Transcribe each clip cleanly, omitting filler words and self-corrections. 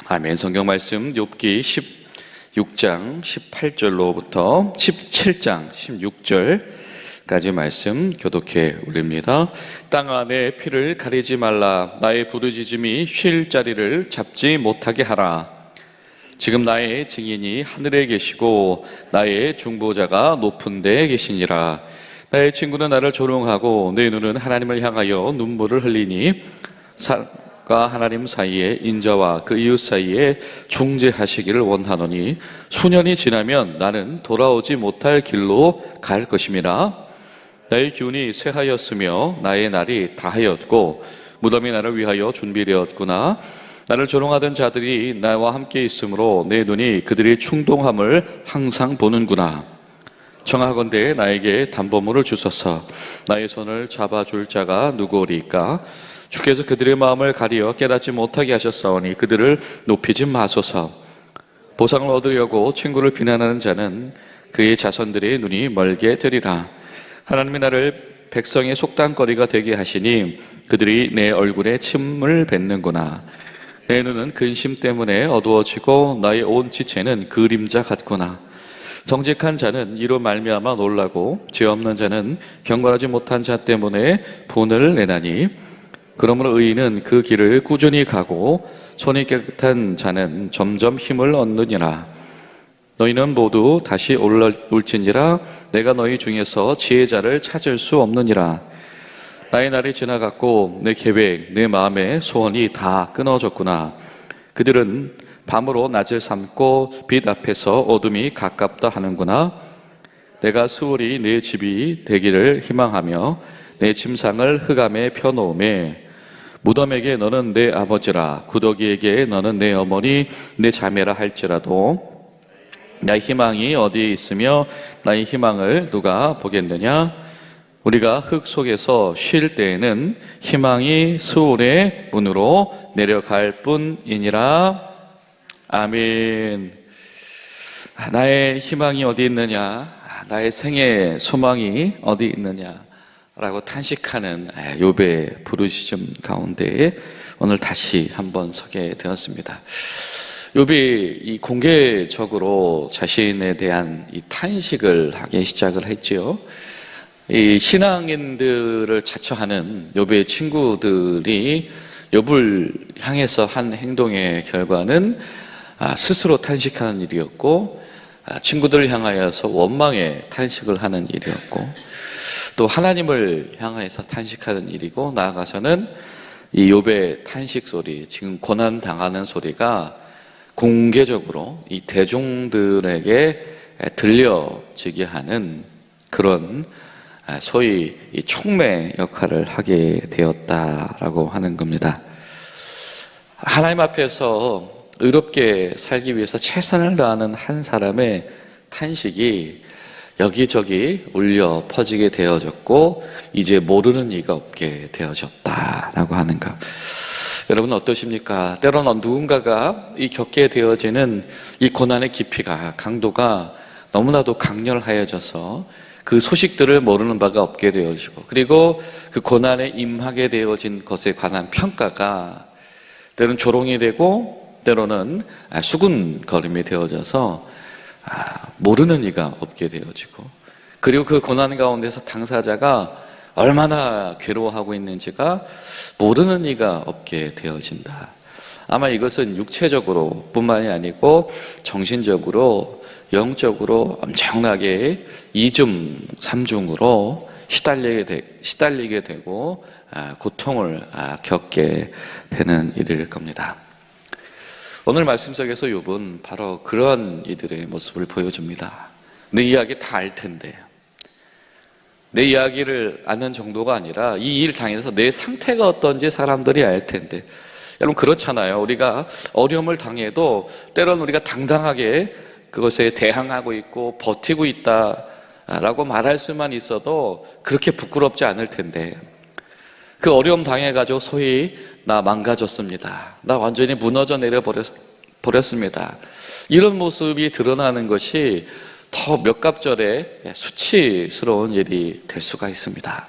아멘. 성경 말씀 욥기 16장 18절로부터 17장 16절까지 말씀 교독해 올립니다. 땅 안에 피를 가리지 말라. 나의 부르짖음이 쉴 자리를 잡지 못하게 하라. 지금 나의 증인이 하늘에 계시고 나의 중보자가 높은 데에 계시니라. 나의 친구는 나를 조롱하고 내 눈은 하나님을 향하여 눈물을 흘리니 가 하나님 사이에 인자와 그 이웃 사이에 중재하시기를 원하노니 수년이 지나면 나는 돌아오지 못할 길로 갈 것임이라. 나의 기운이 쇠하였으며 나의 날이 다하였고 무덤이 나를 위하여 준비되었구나. 나를 조롱하던 자들이 나와 함께 있으므로 내 눈이 그들의 충동함을 항상 보는구나. 청하건대 나에게 담보물을 주소서. 나의 손을 잡아줄 자가 누구오리까? 주께서 그들의 마음을 가리어 깨닫지 못하게 하셨사오니 그들을 높이지 마소서. 보상을 얻으려고 친구를 비난하는 자는 그의 자손들의 눈이 멀게 되리라. 하나님이 나를 백성의 속담거리가 되게 하시니 그들이 내 얼굴에 침을 뱉는구나. 내 눈은 근심 때문에 어두워지고 나의 온 지체는 그림자 같구나. 정직한 자는 이로 말미암아 놀라고 죄 없는 자는 경건하지 못한 자 때문에 분을 내나니 그러므로 의인은 그 길을 꾸준히 가고 손이 깨끗한 자는 점점 힘을 얻느니라. 너희는 모두 다시 올지니라. 내가 너희 중에서 지혜자를 찾을 수 없느니라. 나의 날이 지나갔고 내 계획, 내 마음의 소원이 다 끊어졌구나. 그들은 밤으로 낮을 삼고 빛 앞에서 어둠이 가깝다 하는구나. 내가 수월이 내 집이 되기를 희망하며 내 침상을 흑암에 펴놓음에 무덤에게 너는 내 아버지라 구더기에게 너는 내 어머니 내 자매라 할지라도 나의 희망이 어디에 있으며 나의 희망을 누가 보겠느냐. 우리가 흙 속에서 쉴 때에는 희망이 수월의 문으로 내려갈 뿐이니라. 아멘. 나의 희망이 어디 있느냐, 나의 생애 소망이 어디 있느냐 라고 탄식하는 욥의 부르짖음 가운데 오늘 다시 한번 서게 되었습니다. 욥이 이 공개적으로 자신에 대한 이 탄식을 하기 시작을 했지요. 이 신앙인들을 자처하는 욥의 친구들이 욥을 향해서 한 행동의 결과는 스스로 탄식하는 일이었고, 친구들을 향하여서 원망의 탄식을 하는 일이었고, 또 하나님을 향해서 탄식하는 일이고, 나아가서는 이 욥의 탄식 소리, 지금 고난 당하는 소리가 공개적으로 이 대중들에게 들려지게 하는 그런 소위 이 촉매 역할을 하게 되었다라고 하는 겁니다. 하나님 앞에서 의롭게 살기 위해서 최선을 다하는 한 사람의 탄식이 여기저기 울려 퍼지게 되어졌고 이제 모르는 이가 없게 되어졌다라고 하는 것. 여러분 어떠십니까? 때로는 누군가가 이 겪게 되어지는 이 고난의 깊이가, 강도가 너무나도 강렬하여져서 그 소식들을 모르는 바가 없게 되어지고, 그리고 그 고난에 임하게 되어진 것에 관한 평가가 때로는 조롱이 되고 때로는 수군거림이 되어져서 모르는 이가 없게 되어지고, 그리고 그 고난 가운데서 당사자가 얼마나 괴로워하고 있는지가 모르는 이가 없게 되어진다. 아마 이것은 육체적으로 뿐만이 아니고 정신적으로, 영적으로 엄청나게 이중 삼중으로 시달리게 되고 고통을 겪게 되는 일일 겁니다. 오늘 말씀 속에서 욥은 바로 그런 이들의 모습을 보여줍니다. 내 이야기 다 알 텐데, 내 이야기를 아는 정도가 아니라 이 일 당해서 내 상태가 어떤지 사람들이 알 텐데. 여러분 그렇잖아요. 우리가 어려움을 당해도 때로는 우리가 당당하게 그것에 대항하고 있고 버티고 있다라고 말할 수만 있어도 그렇게 부끄럽지 않을 텐데, 그 어려움 당해가지고 소위 나 망가졌습니다, 나 완전히 무너져 내려버렸습니다, 버렸습니다. 이런 모습이 드러나는 것이 더 몇 갑절에 수치스러운 일이 될 수가 있습니다.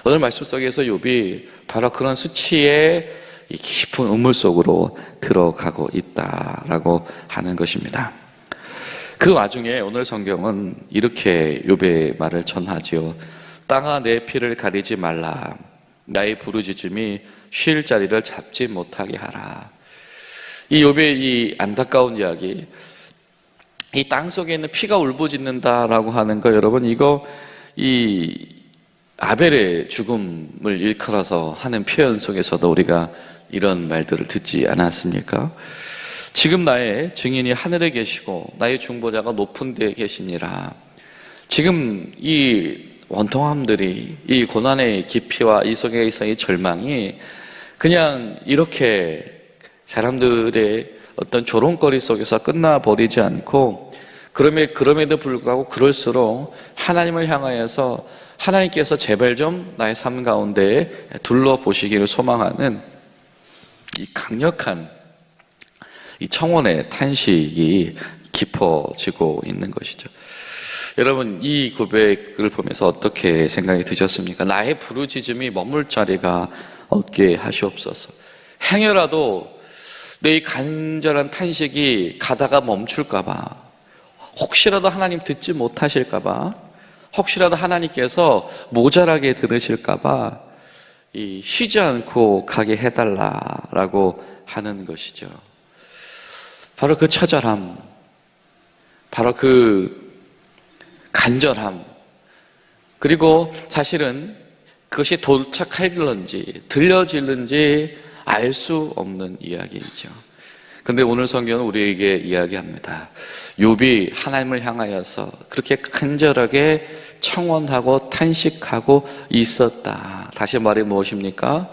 오늘 말씀 속에서 욥이 바로 그런 수치의 이 깊은 우물 속으로 들어가고 있다라고 하는 것입니다. 그 와중에 오늘 성경은 이렇게 욥의 말을 전하지요. 땅아 내 피를 가리지 말라. 나의 부르짖음이 쉴 자리를 잡지 못하게 하라. 이 욥의 이 안타까운 이야기, 이 땅 속에 있는 피가 울부짖는다라고 하는 거, 여러분 이거 이 아벨의 죽음을 일컬어서 하는 표현 속에서도 우리가 이런 말들을 듣지 않았습니까? 지금 나의 증인이 하늘에 계시고 나의 중보자가 높은 데에 계시니라. 지금 이 원통함들이, 이 고난의 깊이와 이 속에서의 절망이 그냥 이렇게 사람들의 어떤 조롱거리 속에서 끝나버리지 않고, 그럼에도 불구하고 그럴수록 하나님을 향하여서 하나님께서 제발 좀 나의 삶 가운데 둘러보시기를 소망하는 이 강력한 이 청원의 탄식이 깊어지고 있는 것이죠. 여러분, 이 고백을 보면서 어떻게 생각이 드셨습니까? 나의 부르짖음이 머물 자리가 없게 하시옵소서. 행여라도 내 이 간절한 탄식이 가다가 멈출까봐, 혹시라도 하나님 듣지 못하실까봐, 혹시라도 하나님께서 모자라게 들으실까봐 이 쉬지 않고 가게 해달라라고 하는 것이죠. 바로 그 처절함, 바로 그 간절함, 그리고 사실은 그것이 도착할런지 들려질는지 알 수 없는 이야기이죠. 그런데 오늘 성경은 우리에게 이야기합니다. 욥이 하나님을 향하여서 그렇게 간절하게 청원하고 탄식하고 있었다. 다시 말이 무엇입니까?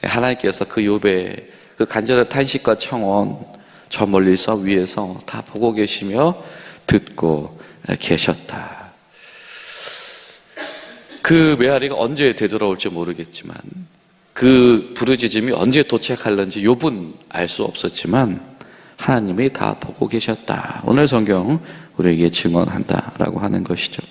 하나님께서 그 욥의 그 간절한 탄식과 청원 저 멀리서 위에서 다 보고 계시며 듣고 계셨다. 그 메아리가 언제 되돌아올지 모르겠지만, 그 부르짖음이 언제 도착할는지 욥은 알 수 없었지만 하나님이 다 보고 계셨다. 오늘 성경 우리에게 증언한다라고 하는 것이죠.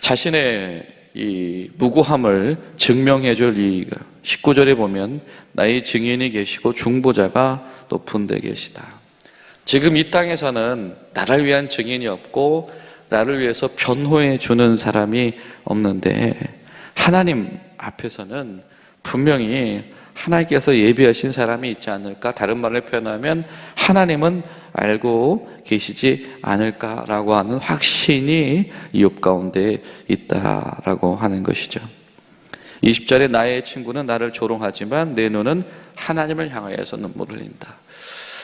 자신의 이 무고함을 증명해 줄 이유가 19절에 보면 나의 증인이 계시고 중보자가 높은 데 계시다. 지금 이 땅에서는 나를 위한 증인이 없고 나를 위해서 변호해 주는 사람이 없는데, 하나님 앞에서는 분명히 하나님께서 예비하신 사람이 있지 않을까? 다른 말로 표현하면 하나님은 알고 계시지 않을까라고 하는 확신이 욥 가운데 있다라고 하는 것이죠. 20절에 나의 친구는 나를 조롱하지만 내 눈은 하나님을 향하여서 눈물을 흘린다.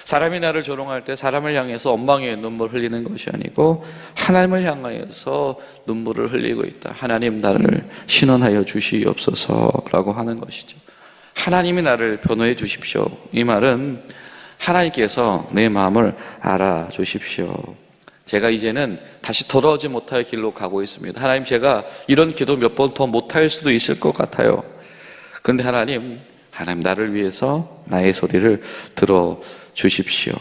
사람이 나를 조롱할 때 사람을 향해서 원망의 눈물을 흘리는 것이 아니고 하나님을 향하여서 눈물을 흘리고 있다. 하나님 나를 신원하여 주시옵소서라고 하는 것이죠. 하나님이 나를 변호해 주십시오. 이 말은 하나님께서 내 마음을 알아주십시오. 제가 이제는 다시 돌아오지 못할 길로 가고 있습니다. 하나님, 제가 이런 기도 몇 번 더 못할 수도 있을 것 같아요. 그런데 하나님 나를 위해서 나의 소리를 들어주십시오.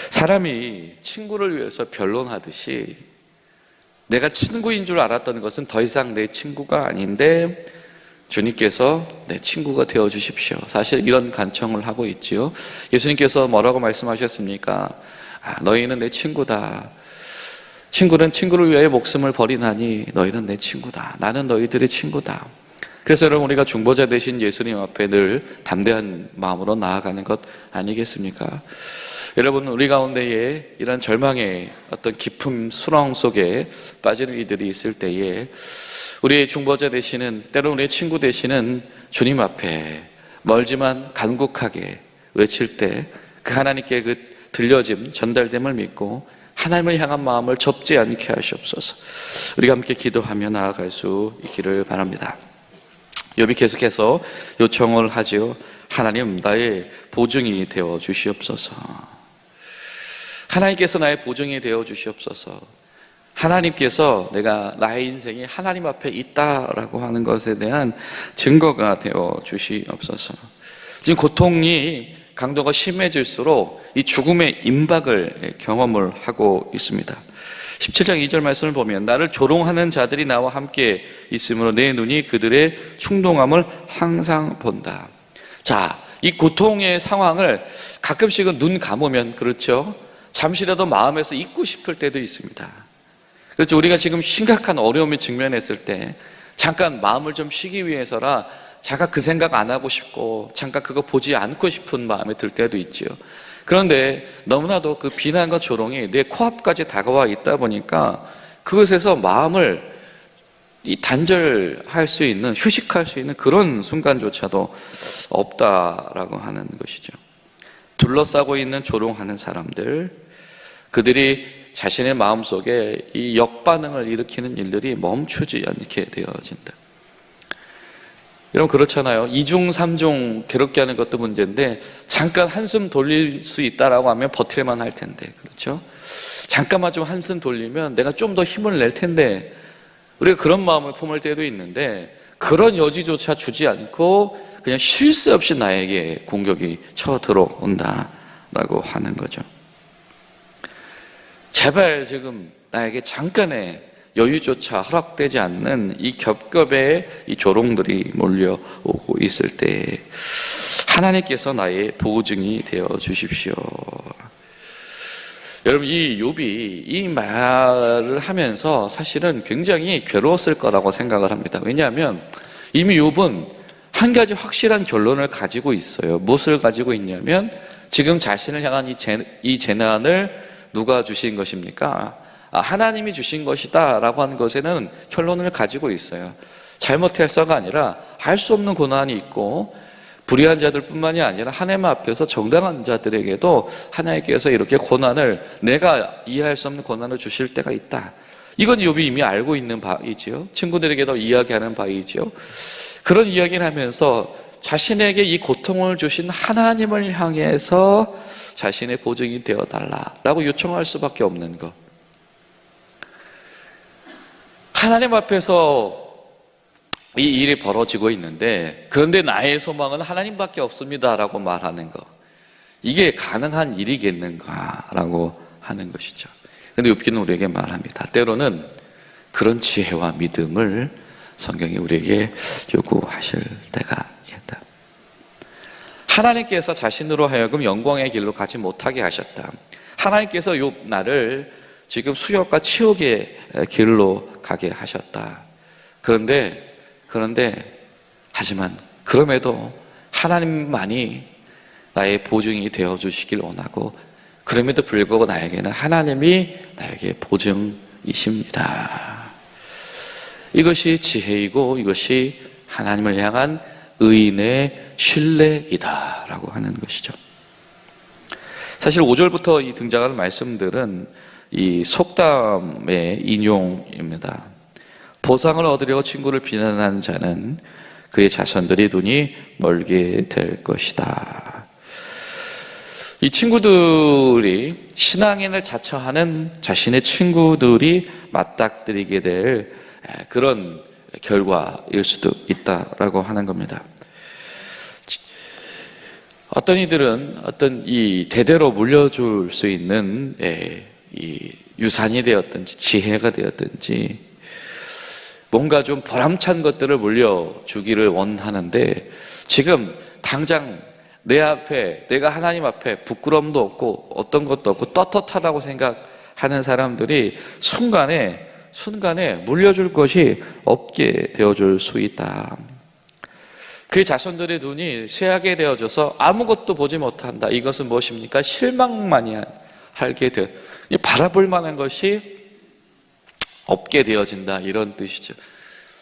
사람이 친구를 위해서 변론하듯이 내가 친구인 줄 알았던 것은 더 이상 내 친구가 아닌데 주님께서 내 친구가 되어주십시오. 사실 이런 간청을 하고 있지요. 예수님께서 뭐라고 말씀하셨습니까? 너희는 내 친구다. 친구는 친구를 위하여 목숨을 버리나니 너희는 내 친구다. 나는 너희들의 친구다. 그래서 여러분, 우리가 중보자 되신 예수님 앞에 늘 담대한 마음으로 나아가는 것 아니겠습니까? 여러분, 우리 가운데에 이런 절망의 어떤 깊은 수렁 속에 빠지는 이들이 있을 때에 우리의 중보자 되시는, 때로 우리의 친구 되시는 주님 앞에 멀지만 간곡하게 외칠 때 그 하나님께 그 들려짐, 전달됨을 믿고 하나님을 향한 마음을 접지 않게 하시옵소서. 우리가 함께 기도하며 나아갈 수 있기를 바랍니다. 욥이 계속해서 요청을 하지요. 하나님, 나의 보증이 되어 주시옵소서. 하나님께서 나의 보증이 되어 주시옵소서. 하나님께서 내가 나의 인생이 하나님 앞에 있다라고 하는 것에 대한 증거가 되어 주시옵소서. 지금 고통이 강도가 심해질수록 이 죽음의 임박을 경험을 하고 있습니다. 17장 2절 말씀을 보면 나를 조롱하는 자들이 나와 함께 있으므로 내 눈이 그들의 충동함을 항상 본다. 자, 이 고통의 상황을 가끔씩은 눈 감으면 그렇죠, 잠시라도 마음에서 잊고 싶을 때도 있습니다. 그렇죠, 우리가 지금 심각한 어려움에 직면했을 때 잠깐 마음을 좀 쉬기 위해서라 잠깐 그 생각 안 하고 싶고 잠깐 그거 보지 않고 싶은 마음이 들 때도 있지요. 그런데 너무나도 그 비난과 조롱이 내 코앞까지 다가와 있다 보니까 그것에서 마음을 단절할 수 있는, 휴식할 수 있는 그런 순간조차도 없다라고 하는 것이죠. 둘러싸고 있는 조롱하는 사람들, 그들이 자신의 마음속에 이 역반응을 일으키는 일들이 멈추지 않게 되어진다. 여러분 그렇잖아요. 2중 3중 괴롭게 하는 것도 문제인데 잠깐 한숨 돌릴 수 있다라고 하면 버틸만 할 텐데, 그렇죠? 잠깐만 좀 한숨 돌리면 내가 좀 더 힘을 낼 텐데, 우리가 그런 마음을 품을 때도 있는데 그런 여지조차 주지 않고 그냥 쉴 새 없이 나에게 공격이 쳐들어온다라고 하는 거죠. 제발 지금 나에게 잠깐의 여유조차 허락되지 않는 이 겹겹의 이 조롱들이 몰려오고 있을 때 하나님께서 나의 보증이 되어 주십시오. 여러분, 이 욥이 이 말을 하면서 사실은 굉장히 괴로웠을 거라고 생각을 합니다. 왜냐하면 이미 욥은 한 가지 확실한 결론을 가지고 있어요. 무엇을 가지고 있냐면 지금 자신을 향한 이 재난을 누가 주신 것입니까? 하나님이 주신 것이다 라고 하는 것에는 결론을 가지고 있어요. 잘못해서가 아니라 알 수 없는 고난이 있고 불의한 자들 뿐만이 아니라 하나님 앞에서 정당한 자들에게도 하나님께서 이렇게 고난을, 내가 이해할 수 없는 고난을 주실 때가 있다. 이건 욥이 이미 알고 있는 바이지요. 친구들에게도 이야기하는 바이지요. 그런 이야기를 하면서 자신에게 이 고통을 주신 하나님을 향해서 자신의 보증이 되어달라라고 요청할 수밖에 없는 것. 하나님 앞에서 이 일이 벌어지고 있는데 그런데 나의 소망은 하나님밖에 없습니다라고 말하는 것, 이게 가능한 일이겠는가라고 하는 것이죠. 그런데 욥기는 우리에게 말합니다. 때로는 그런 지혜와 믿음을 성경이 우리에게 요구하실 때가 있다. 하나님께서 자신으로 하여금 영광의 길로 가지 못하게 하셨다. 하나님께서 욥 나를 지금 수욕과 치욕의 길로 가게 하셨다. 하지만 그럼에도 하나님만이 나의 보증이 되어 주시길 원하고, 그럼에도 불구하고 나에게는 하나님이 나에게 보증이십니다. 이것이 지혜이고 이것이 하나님을 향한 의인의 신뢰이다라고 하는 것이죠. 사실 5절부터 이 등장하는 말씀들은 이 속담의 인용입니다. 보상을 얻으려고 친구를 비난하는 자는 그의 자손들이 눈이 멀게 될 것이다. 이 친구들이 신앙인을 자처하는 자신의 친구들이 맞닥뜨리게 될 그런 결과일 수도 있다라고 하는 겁니다. 어떤 이들은 어떤 이 대대로 물려줄 수 있는 이 유산이 되었든지 지혜가 되었든지 뭔가 좀 보람찬 것들을 물려주기를 원하는데, 지금 당장 내 앞에, 내가 하나님 앞에 부끄러움도 없고 어떤 것도 없고 떳떳하다고 생각하는 사람들이 순간에 물려줄 것이 없게 되어줄 수 있다. 그 자손들의 눈이 쇠하게 되어져서 아무것도 보지 못한다. 이것은 무엇입니까? 실망만이 하게 되어 바라볼 만한 것이 없게 되어진다, 이런 뜻이죠.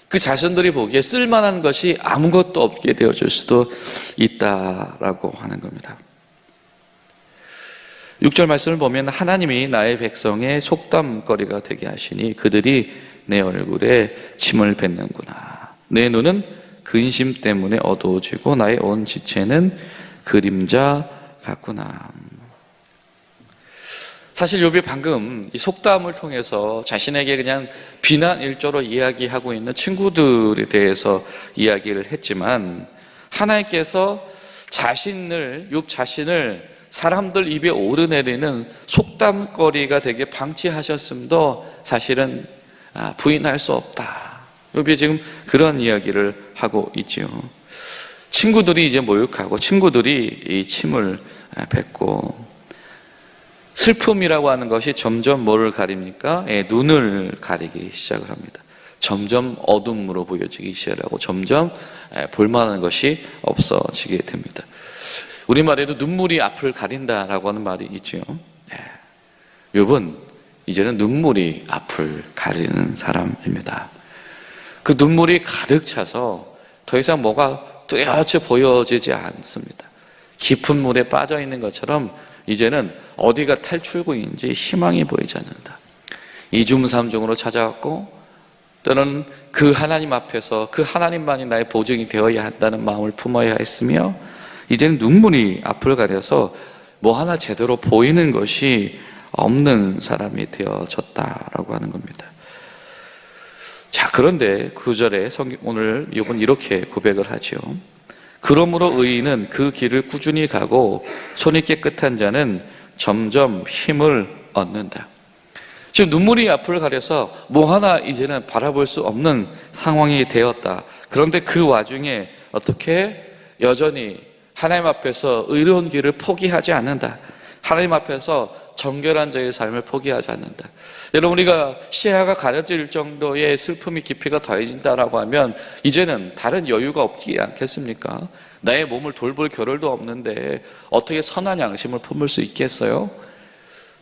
그 자손들이 보기에 쓸만한 것이 아무것도 없게 되어질 수도 있다라고 하는 겁니다. 6절 말씀을 보면 하나님이 나의 백성의 속담거리가 되게 하시니 그들이 내 얼굴에 침을 뱉는구나. 내 눈은 근심 때문에 어두워지고 나의 온 지체는 그림자 같구나. 사실 욥이 방금 이 속담을 통해서 자신에게 그냥 비난 일조로 이야기하고 있는 친구들에 대해서 이야기를 했지만, 하나님께서 욥 자신을 사람들 입에 오르내리는 속담거리가 되게 방치하셨음도 사실은 부인할 수 없다. 욥이 지금 그런 이야기를 하고 있죠. 친구들이 이제 모욕하고 친구들이 이 침을 뱉고, 슬픔이라고 하는 것이 점점 뭐를 가립니까? 눈을 가리기 시작을 합니다. 점점 어둠으로 보여지기 시작하고 점점 볼만한 것이 없어지게 됩니다. 우리말에도 눈물이 앞을 가린다라고 하는 말이 있죠. 욥은 이제는 눈물이 앞을 가리는 사람입니다. 그 눈물이 가득 차서 더 이상 뭐가 뚜렷이 보여지지 않습니다. 깊은 물에 빠져 있는 것처럼 이제는 어디가 탈출구인지 희망이 보이지 않는다. 이중삼중으로 찾아왔고, 또는 그 하나님 앞에서 그 하나님만이 나의 보증이 되어야 한다는 마음을 품어야 했으며, 이제는 눈물이 앞을 가려서 뭐 하나 제대로 보이는 것이 없는 사람이 되어졌다라고 하는 겁니다. 자, 그런데 9절에 오늘 욥은 이렇게 고백을 하죠. 그러므로 의인은 그 길을 꾸준히 가고 손이 깨끗한 자는 점점 힘을 얻는다. 지금 눈물이 앞을 가려서 뭐 하나 이제는 바라볼 수 없는 상황이 되었다. 그런데 그 와중에 어떻게 여전히 하나님 앞에서 의로운 길을 포기하지 않는다. 하나님 앞에서 정결한 자의 삶을 포기하지 않는다. 여러분, 우리가 시야가 가려질 정도의 슬픔이 깊이가 더해진다라고 하면 이제는 다른 여유가 없지 않겠습니까? 나의 몸을 돌볼 겨를도 없는데 어떻게 선한 양심을 품을 수 있겠어요?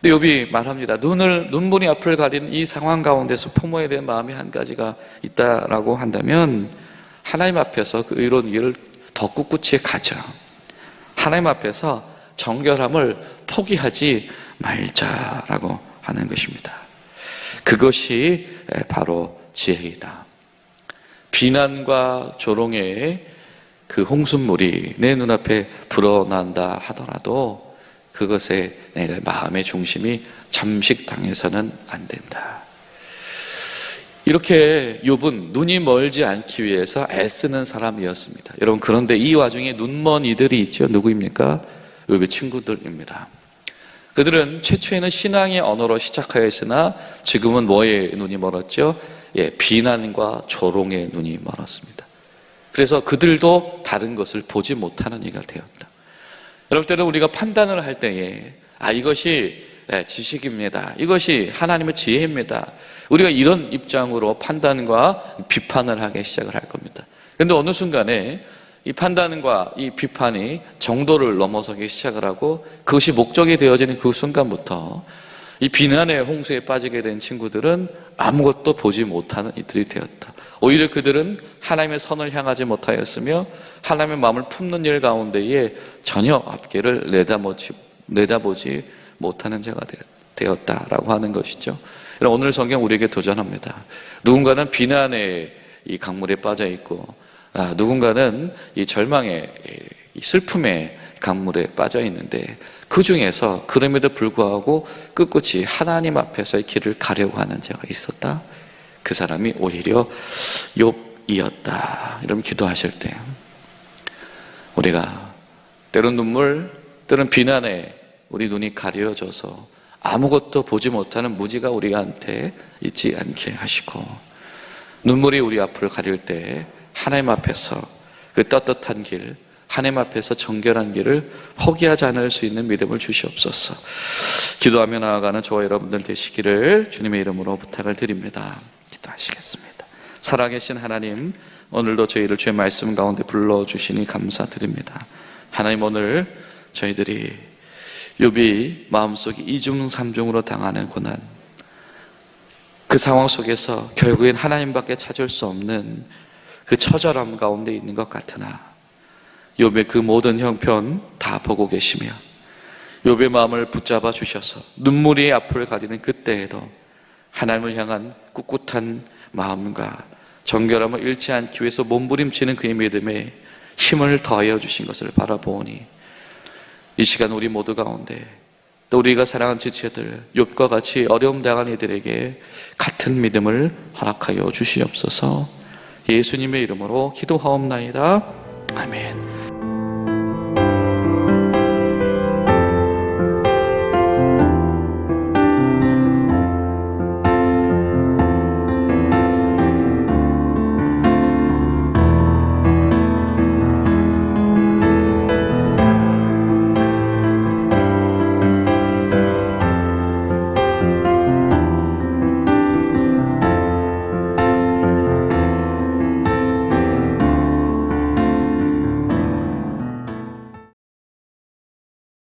근데 욥이 말합니다. 눈물이 앞을 가리는 이 상황 가운데서 품어야 될 마음이 한 가지가 있다라고 한다면, 하나님 앞에서 그 의로운 길을 더 꿋꿋이 가자. 하나님 앞에서 정결함을 포기하지 말자라고 하는 것입니다. 그것이 바로 지혜이다. 비난과 조롱의 그 홍수물이 내 눈앞에 불어난다 하더라도 그것에 내가 마음의 중심이 잠식당해서는 안 된다. 이렇게 욥은 눈이 멀지 않기 위해서 애쓰는 사람이었습니다. 여러분, 그런데 이 와중에 눈먼 이들이 있죠. 누구입니까? 욥의 친구들입니다. 그들은 최초에는 신앙의 언어로 시작하였으나 지금은 뭐에 눈이 멀었죠? 비난과 조롱의 눈이 멀었습니다. 그래서 그들도 다른 것을 보지 못하는 이가 되었다. 여러분, 때는 우리가 판단을 할 때에 이것이 지식입니다. 이것이 하나님의 지혜입니다. 우리가 이런 입장으로 판단과 비판을 하기 시작을 할 겁니다. 그런데 어느 순간에 이 판단과 이 비판이 정도를 넘어서기 시작을 하고 그것이 목적이 되어지는 그 순간부터 이 비난의 홍수에 빠지게 된 친구들은 아무것도 보지 못하는 이들이 되었다. 오히려 그들은 하나님의 선을 향하지 못하였으며 하나님의 마음을 품는 일 가운데에 전혀 앞길을 내다보지 못하는 자가 되었다라고 하는 것이죠. 오늘 성경 우리에게 도전합니다. 누군가는 비난의 이 강물에 빠져 있고, 누군가는 이 절망의 이 슬픔의 강물에 빠져 있는데, 그 중에서 그럼에도 불구하고 꿋꿋이 하나님 앞에서의 길을 가려고 하는 자가 있었다. 그 사람이 오히려 욥이었다. 이러면 기도하실 때 우리가 때론 눈물, 때론 비난에 우리 눈이 가려져서 아무것도 보지 못하는 무지가 우리한테 있지 않게 하시고, 눈물이 우리 앞을 가릴 때 하나님 앞에서 그 떳떳한 길, 하나님 앞에서 정결한 길을 포기하지 않을 수 있는 믿음을 주시옵소서. 기도하며 나아가는 저와 여러분들 되시기를 주님의 이름으로 부탁을 드립니다. 기도하시겠습니다. 살아계신 하나님, 오늘도 저희를 주의 말씀 가운데 불러주시니 감사드립니다. 하나님, 오늘 저희들이 욥이 마음속에 이중삼중으로 당하는 고난, 그 상황 속에서 결국엔 하나님밖에 찾을 수 없는 그 처절함 가운데 있는 것 같으나 욥의 그 모든 형편 다 보고 계시며 욥의 마음을 붙잡아 주셔서 눈물이 앞을 가리는 그때에도 하나님을 향한 꿋꿋한 마음과 정결함을 잃지 않기 위해서 몸부림치는 그의 믿음에 힘을 더하여 주신 것을 바라보니 이 시간 우리 모두 가운데 또 우리가 사랑하는 지체들, 욥과 같이 어려움 당한 이들에게 같은 믿음을 허락하여 주시옵소서. 예수님의 이름으로 기도하옵나이다. 아멘.